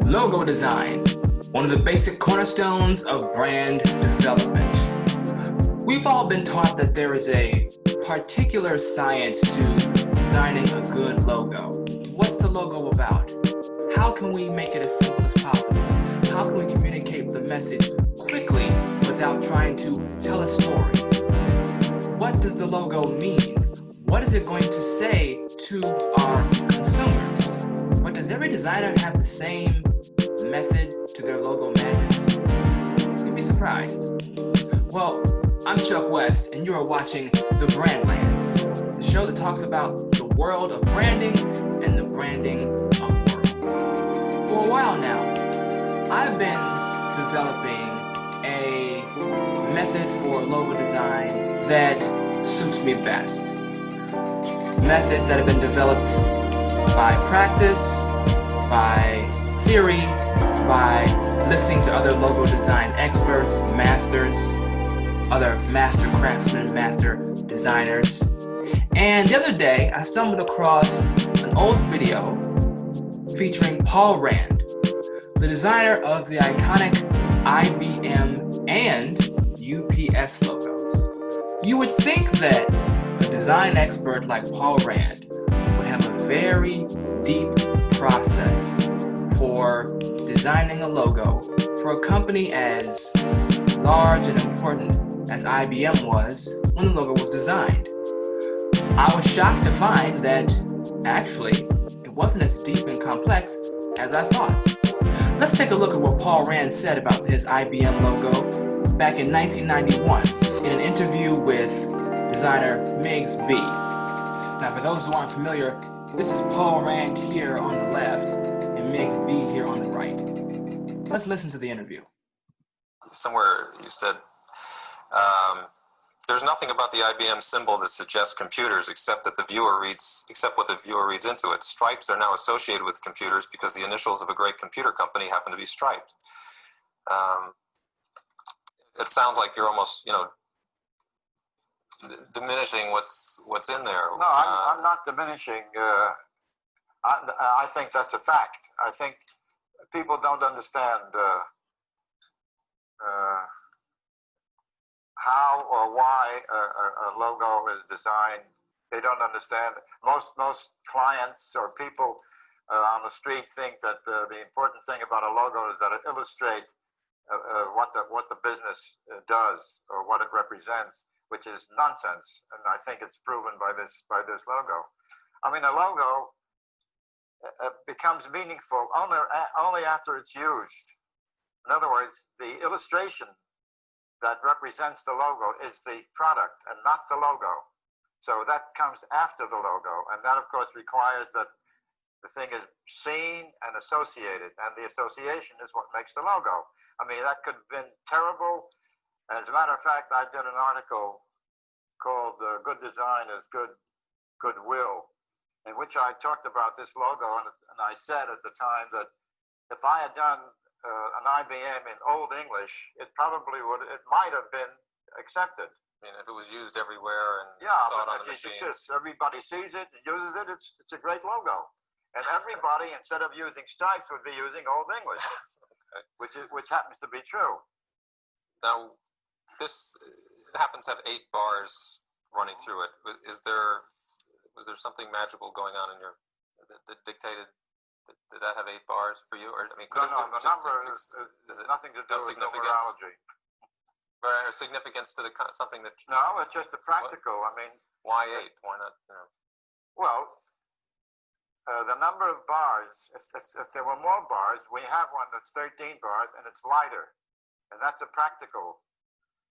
Logo design, one of the basic cornerstones of brand development. We've all been taught that there is a particular science to designing a good logo. What's the logo about? How can we make it as simple as possible? How can we communicate the message quickly without trying to tell a story? What does the logo mean? What is it going to say to our consumers? But does every designer have the same method to their logo madness? You'd be surprised. Well, I'm Chuck West, and you are watching The Brandlands, the show that talks about the world of branding and the branding of worlds. For a while now, I've been developing a method for logo design that suits me best. Methods that have been developed by practice, by theory, by listening to other logo design experts, masters, other master craftsmen, master designers. And the other day, I stumbled across an old video featuring Paul Rand, the designer of the iconic IBM and UPS logos. You would think that a design expert like Paul Rand would have a very deep process for designing a logo for a company as large and important as IBM was when the logo was designed. I was shocked to find that actually it wasn't as deep and complex as I thought. Let's take a look at what Paul Rand said about his IBM logo back in 1991 in an interview with designer Miggs B. Now, for those who aren't familiar, this is Paul Rand here on the left and Miggs B here on the right. Let's listen to the interview. Somewhere you said, there's nothing about the IBM symbol that suggests computers except what the viewer reads into it. Stripes are now associated with computers because the initials of a great computer company happen to be striped. It sounds like you're almost, diminishing what's in there. No, I'm not diminishing. I think that's a fact. I think people don't understand how or why a logo is designed. They don't understand. Most clients or people on the street think that the important thing about a logo is that it illustrates what the business does or what it represents, which is nonsense. And I think it's proven by this logo. I mean, a logo becomes meaningful only after it's used. In other words, the illustration that represents the logo is the product and not the logo. So that comes after the logo, and that of course requires that the thing is seen and associated, and the association is what makes the logo. I mean, that could have been terrible. As a matter of fact, I did an article called Good Design is Goodwill, in which I talked about this logo, and I said at the time that if I had done an IBM in Old English, it might have been accepted. I mean, if it was used everywhere and saw it on the machine. machines. Everybody sees it and uses it, it's a great logo. And everybody, instead of using stripes, would be using Old English, okay. which happens to be true. Now, this happens to have 8 bars running through it. Was there something magical going on in that dictated? Did that have 8 bars for you? Or I mean, no, the number is nothing to do with numerology. Or significance to something that? No, it's just a practical. What? I mean, why 8? Why not? Well, the number of bars. If there were more bars, we have one that's 13 bars and it's lighter, and that's a practical.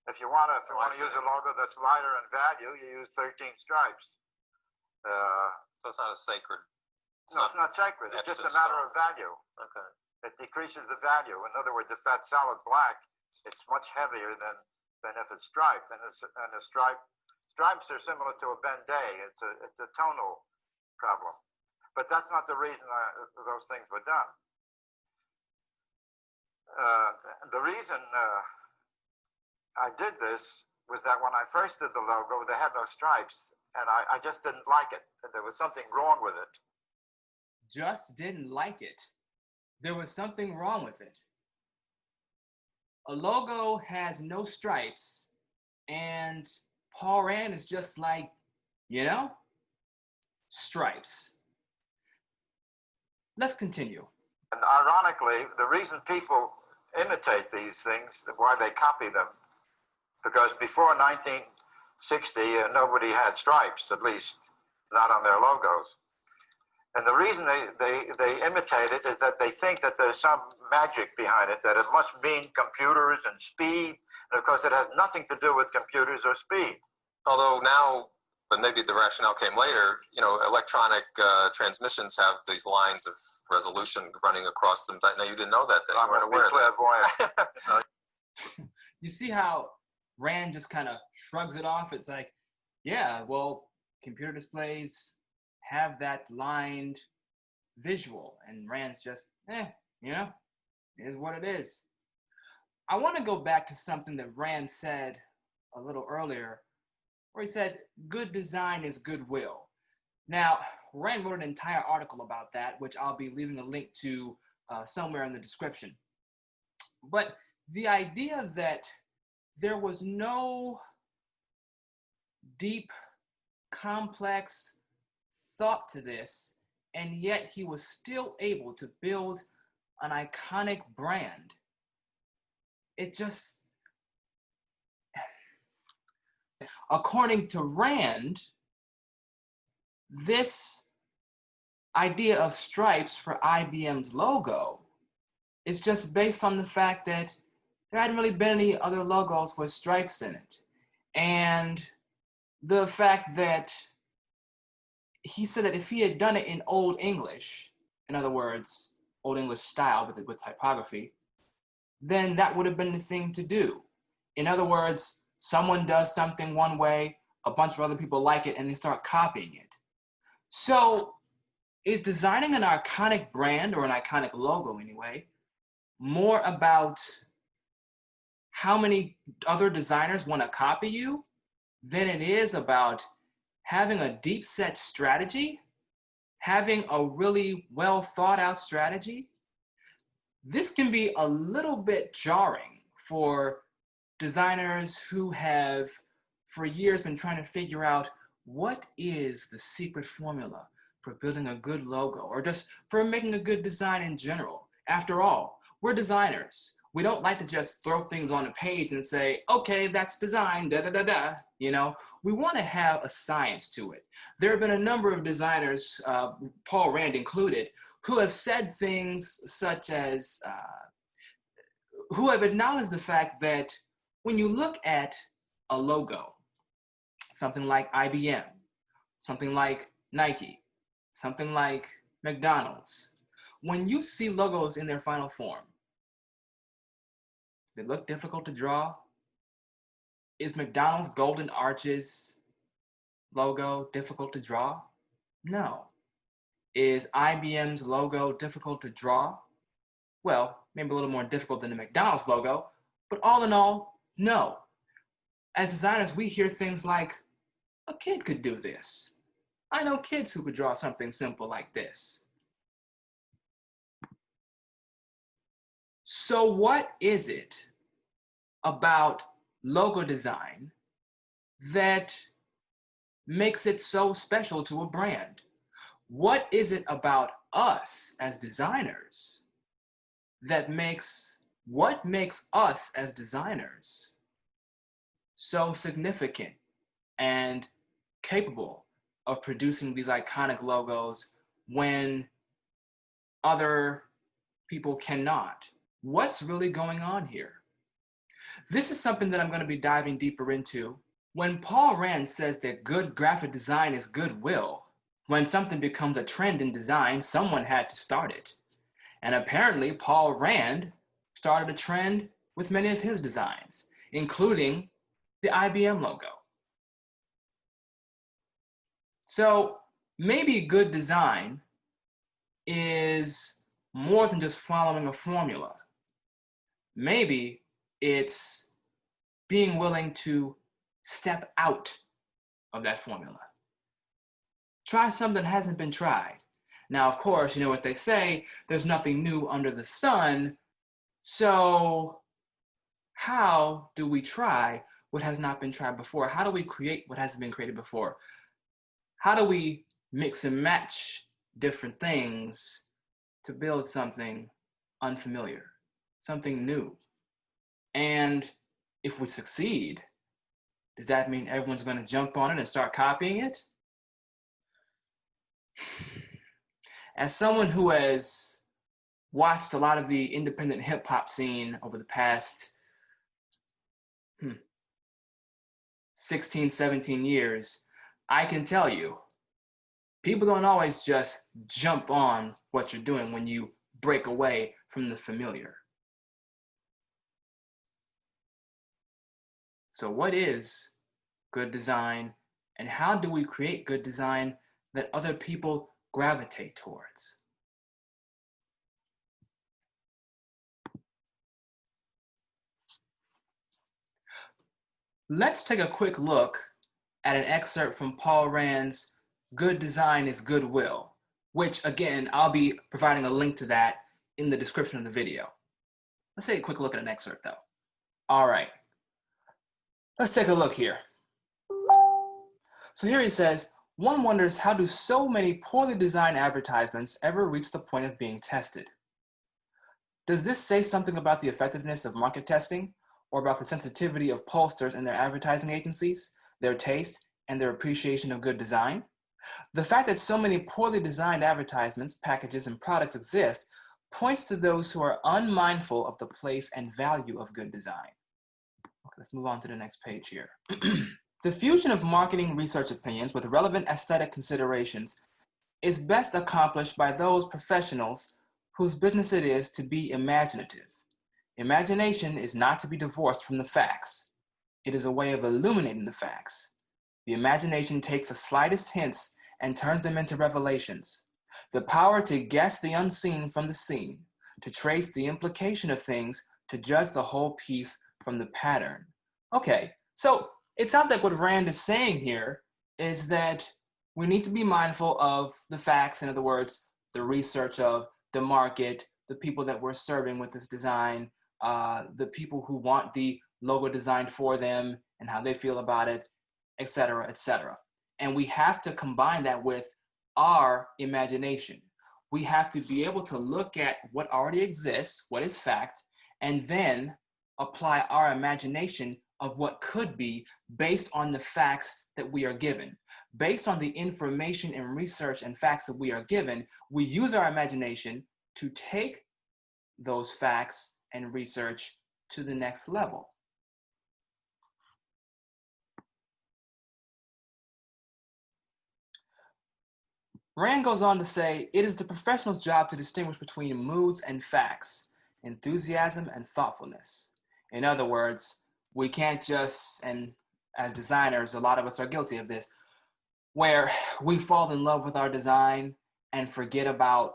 If you want to use a logo that's lighter in value, you use 13 stripes. So it's not a sacred. No, it's not sacred. It's just a matter of value. Okay. It decreases the value. In other words, if that's solid black, it's much heavier than if it's striped. And stripes are similar to a Ben-Day. It's a tonal problem. But that's not the reason those things were done. The reason I did this was that when I first did the logo, they had no stripes, and I just didn't like it. There was something wrong with it. Just didn't like it. there was something wrong with it. A logo has no stripes, and Paul Rand is just like, you know, stripes. Let's continue. And ironically, the reason people imitate these things, why they copy them, because before 1960, nobody had stripes, at least not on their logos. And the reason they imitate it is that they think that there's some magic behind it, that it must mean computers and speed. And of course, it has nothing to do with computers or speed. Although now, but maybe the rationale came later, you know, electronic transmissions have these lines of resolution running across them. Now, you didn't know that, then. You weren't aware of that. Clairvoyant. You see how Rand just kind of shrugs it off? It's like, yeah, well, computer displays have that lined visual, and Rand's just, you know, it is what it is. I want to go back to something that Rand said a little earlier, where he said, good design is goodwill. Now, Rand wrote an entire article about that, which I'll be leaving a link to somewhere in the description. But the idea that there was no deep, complex thought to this, and yet he was still able to build an iconic brand. It just, according to Rand, this idea of stripes for IBM's logo is just based on the fact that there hadn't really been any other logos with stripes in it. And the fact that he said that if he had done it in Old English, in other words, Old English style with typography, then that would have been the thing to do. In other words, someone does something one way, a bunch of other people like it, and they start copying it. So is designing an iconic brand, or an iconic logo anyway, more about how many other designers want to copy you than it is about having a deep set strategy, having a really well thought out strategy? This can be a little bit jarring for designers who have for years been trying to figure out what is the secret formula for building a good logo, or just for making a good design in general. After all, we're designers. We don't like to just throw things on a page and say, okay, that's design, da da da da. You know, we want to have a science to it. There have been a number of designers, Paul Rand included, who have said things such as, who have acknowledged the fact that when you look at a logo, something like IBM, something like Nike, something like McDonald's, when you see logos in their final form, they look difficult to draw. Is McDonald's Golden Arches logo difficult to draw? No. Is IBM's logo difficult to draw? Well, maybe a little more difficult than the McDonald's logo, but all in all, no. As designers, we hear things like, a kid could do this. I know kids who could draw something simple like this. So what is it about logo design that makes it so special to a brand? What is it about us as designers that makes us as designers so significant and capable of producing these iconic logos when other people cannot? What's really going on here? This is something that I'm going to be diving deeper into. When Paul Rand says that good graphic design is goodwill, when something becomes a trend in design, someone had to start it. And apparently, Paul Rand started a trend with many of his designs, including the IBM logo. So maybe good design is more than just following a formula. Maybe it's being willing to step out of that formula. Try something that hasn't been tried. Now, of course, you know what they say, there's nothing new under the sun. So how do we try what has not been tried before? How do we create what hasn't been created before? How do we mix and match different things to build something unfamiliar, something new? And if we succeed, does that mean everyone's going to jump on it and start copying it? As someone who has watched a lot of the independent hip hop scene over the past 16, 17 years, I can tell you, people don't always just jump on what you're doing when you break away from the familiar. So what is good design, and how do we create good design that other people gravitate towards? Let's take a quick look at an excerpt from Paul Rand's Good Design is Goodwill, which again, I'll be providing a link to that in the description of the video. Let's take a quick look at an excerpt though. All right, let's take a look here. So here he says, one wonders, how do so many poorly designed advertisements ever reach the point of being tested? Does this say something about the effectiveness of market testing, or about the sensitivity of pollsters and their advertising agencies, their taste, and their appreciation of good design? The fact that so many poorly designed advertisements, packages, and products exist points to those who are unmindful of the place and value of good design. Okay, let's move on to the next page here. The fusion of marketing research opinions with relevant aesthetic considerations is best accomplished by those professionals whose business it is to be imaginative. Imagination is not to be divorced from the facts. It is a way of illuminating the facts. The imagination takes the slightest hints and turns them into revelations. The power to guess the unseen from the seen, to trace the implication of things, to judge the whole piece from the pattern. Okay, so it sounds like what Rand is saying here is that we need to be mindful of the facts, in other words, the research of the market, the people that we're serving with this design, the people who want the logo designed for them and how they feel about it, et cetera, et cetera. And we have to combine that with our imagination. We have to be able to look at what already exists, what is fact, and then apply our imagination of what could be based on the facts that we are given. Based on the information and research and facts that we are given, we use our imagination to take those facts and research to the next level. Rand goes on to say, it is the professional's job to distinguish between moods and facts, enthusiasm and thoughtfulness. In other words, we can't just, and as designers, a lot of us are guilty of this, where we fall in love with our design and forget about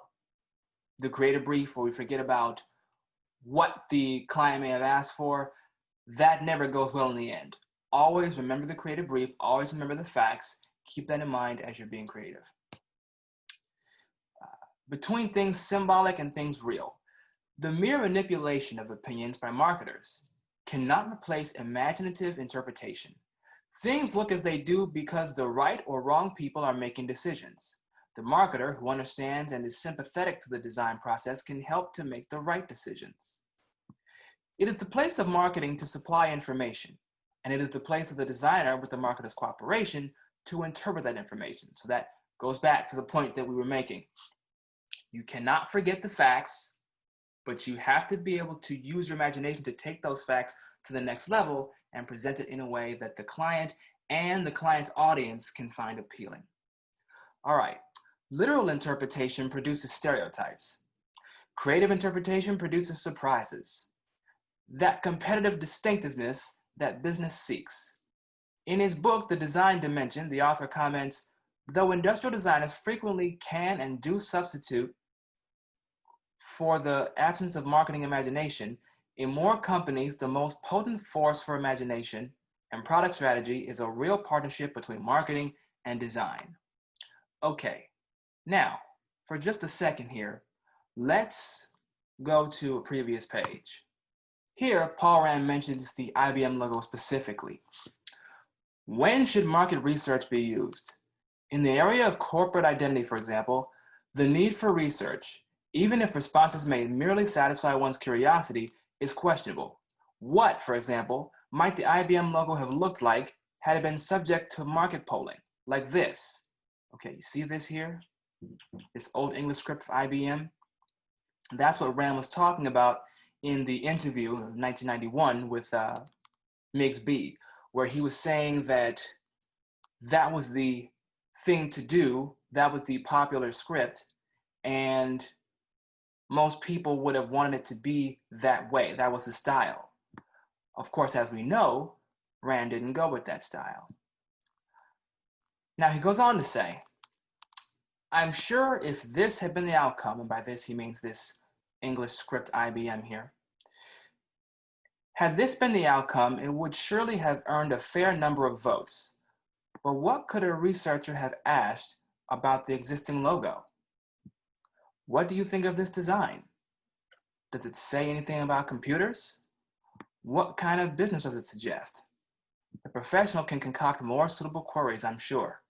the creative brief, or we forget about what the client may have asked for. That never goes well in the end. Always remember the creative brief, always remember the facts, keep that in mind as you're being creative. Between things symbolic and things real, the mere manipulation of opinions by marketers cannot replace imaginative interpretation. Things look as they do because the right or wrong people are making decisions. The marketer, who understands and is sympathetic to the design process, can help to make the right decisions. It is the place of marketing to supply information, and it is the place of the designer, with the marketer's cooperation, to interpret that information. So that goes back to the point that we were making. You cannot forget the facts, but you have to be able to use your imagination to take those facts to the next level and present it in a way that the client and the client's audience can find appealing. All right, literal interpretation produces stereotypes. Creative interpretation produces surprises. That competitive distinctiveness that business seeks. In his book, The Design Dimension, the author comments, though industrial designers frequently can and do substitute for the absence of marketing imagination, in more companies, the most potent force for imagination and product strategy is a real partnership between marketing and design. Okay, now, for just a second here, let's go to a previous page. Here, Paul Rand mentions the IBM logo specifically. When should market research be used? In the area of corporate identity, for example, the need for research, even if responses may merely satisfy one's curiosity, is questionable. What, for example, might the IBM logo have looked like had it been subject to market polling, like this? Okay, you see this here? This old English script of IBM? That's what Rand was talking about in the interview in 1991 with Miggs B, where he was saying that that was the thing to do, that was the popular script, and most people would have wanted it to be that way. That was the style. Of course, as we know, Rand didn't go with that style. Now he goes on to say, I'm sure if this had been the outcome, and by this he means this English script IBM here, had this been the outcome, it would surely have earned a fair number of votes. But what could a researcher have asked about the existing logo? What do you think of this design? Does it say anything about computers? What kind of business does it suggest? The professional can concoct more suitable queries, I'm sure.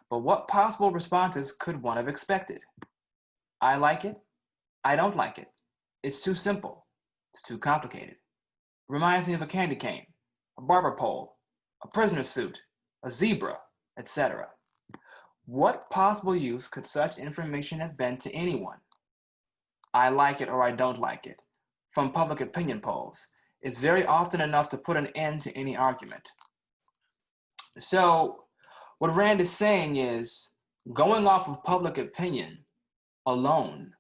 But what possible responses could one have expected? I like it. I don't like it. It's too simple. It's too complicated. Reminds me of a candy cane, a barber pole, a prisoner suit, a zebra, etc. What possible use could such information have been to anyone? I like it or I don't like it, from public opinion polls, is very often enough to put an end to any argument. So what Rand is saying is, going off of public opinion alone,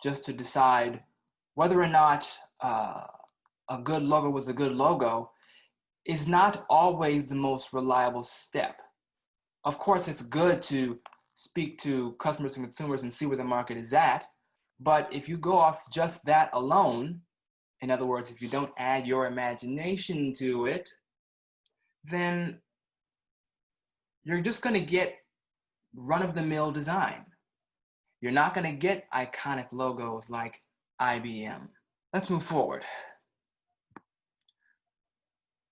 just to decide whether or not a good logo was a good logo, is not always the most reliable step. Of course, it's good to speak to customers and consumers and see where the market is at, but if you go off just that alone, in other words, if you don't add your imagination to it, then you're just going to get run-of-the-mill design. You're not going to get iconic logos like IBM. Let's move forward.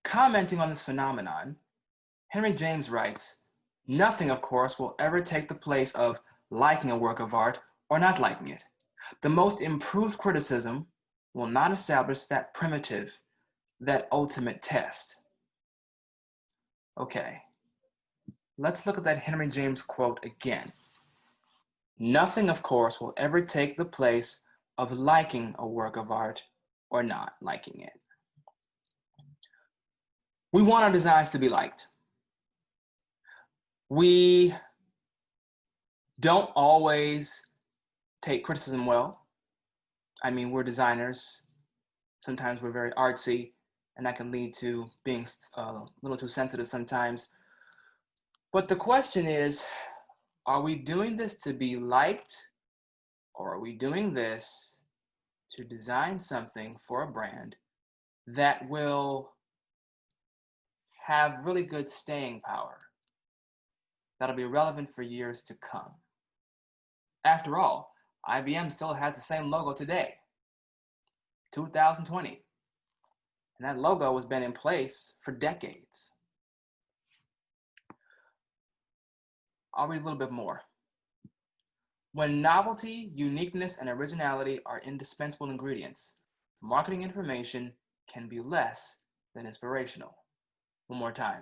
Commenting on this phenomenon, Henry James writes, nothing, of course, will ever take the place of liking a work of art or not liking it. The most improved criticism will not establish that primitive, that ultimate test. Okay, let's look at that Henry James quote again. Nothing, of course, will ever take the place of liking a work of art or not liking it. We want our designs to be liked. We don't always take criticism well. I mean, we're designers. Sometimes we're very artsy, and that can lead to being a little too sensitive sometimes. But the question is, are we doing this to be liked, or are we doing this to design something for a brand that will have really good staying power, that'll be relevant for years to come? After all, IBM still has the same logo today, 2020. And that logo has been in place for decades. I'll read a little bit more. When novelty, uniqueness, and originality are indispensable ingredients, marketing information can be less than inspirational. One more time.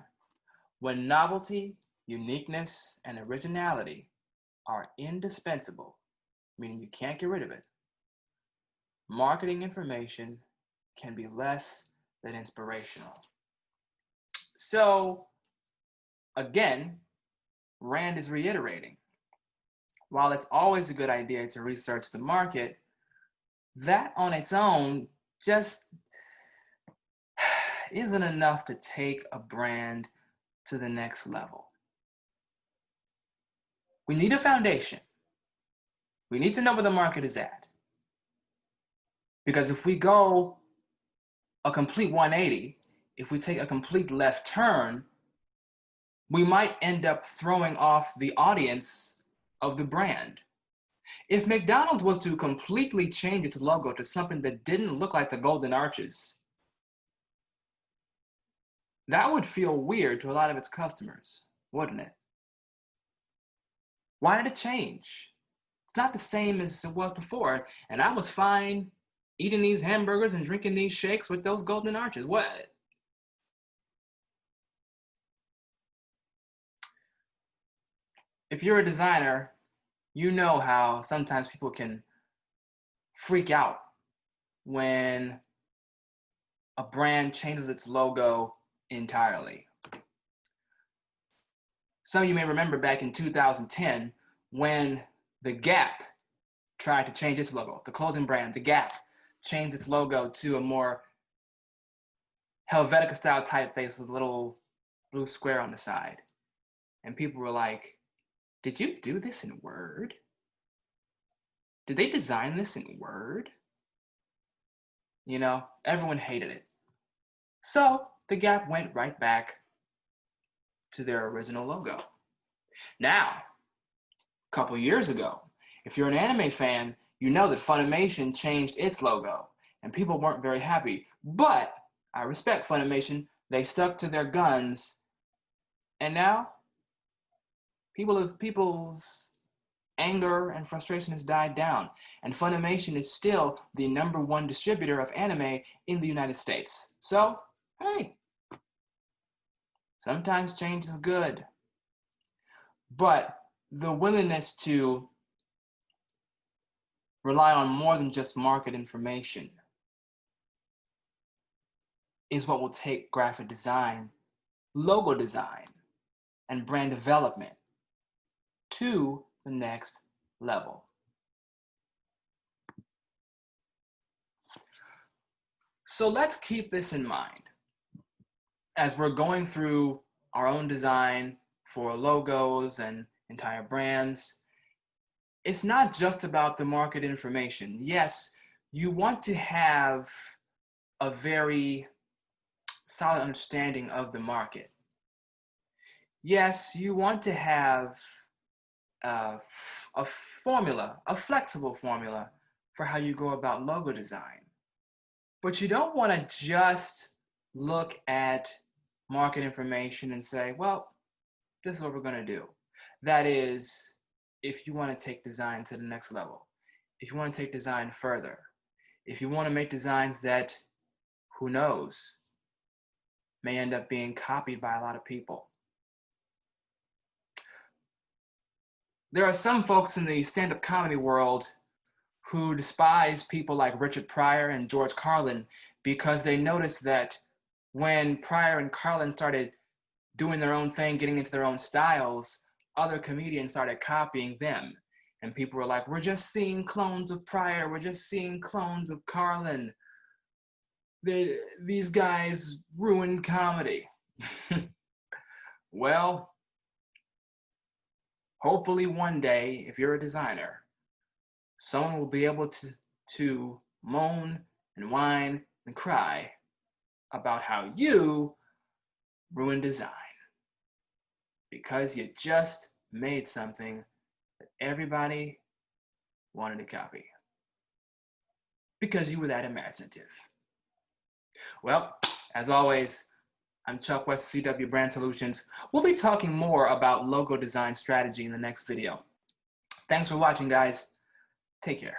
When novelty, uniqueness, and originality are indispensable, meaning you can't get rid of it, marketing information can be less than inspirational. So, again, Rand is reiterating, while it's always a good idea to research the market, that on its own just isn't enough to take a brand to the next level. We need a foundation. We need to know where the market is at. Because if we go a complete 180, if we take a complete left turn, we might end up throwing off the audience of the brand. If McDonald's was to completely change its logo to something that didn't look like the Golden Arches, that would feel weird to a lot of its customers, wouldn't it? Why did it change? It's not the same as it was before, and I was fine eating these hamburgers and drinking these shakes with those Golden Arches. What? If you're a designer, you know how sometimes people can freak out when a brand changes its logo entirely. Some of you may remember back in 2010 when The Gap tried to change its logo. The clothing brand, The Gap, changed its logo to a more Helvetica style typeface with a little blue square on the side. And people were like, did you do this in Word? Did they design this in Word? You know, everyone hated it. So The Gap went right back to their original logo. Now, a couple years ago, if you're an anime fan, you know that Funimation changed its logo and people weren't very happy. But I respect Funimation. They stuck to their guns, and now people's anger and frustration has died down, and Funimation is still the #1 distributor of anime in the United States. So, hey, sometimes change is good. But the willingness to rely on more than just market information is what will take graphic design, logo design, and brand development to the next level. So let's keep this in mind as we're going through our own design for logos and entire brands. It's not just about the market information. Yes, you want to have a very solid understanding of the market. Yes, you want to have a formula, a flexible formula for how you go about logo design. But you don't want to just look at market information and say, well, this is what we're going to do. That is, if you want to take design to the next level, if you want to take design further, if you want to make designs that, who knows, may end up being copied by a lot of people. There are some folks in the stand-up comedy world who despise people like Richard Pryor and George Carlin because they noticed that when Pryor and Carlin started doing their own thing, getting into their own styles, other comedians started copying them. And people were like, we're just seeing clones of Pryor, we're just seeing clones of Carlin. These guys ruined comedy. Well, hopefully one day, if you're a designer, someone will be able to moan and whine and cry about how you ruined design because you just made something that everybody wanted to copy because you were that imaginative. Well, as always, I'm Chuck West of CW Brand Solutions. We'll be talking more about logo design strategy in the next video. Thanks for watching, guys. Take care.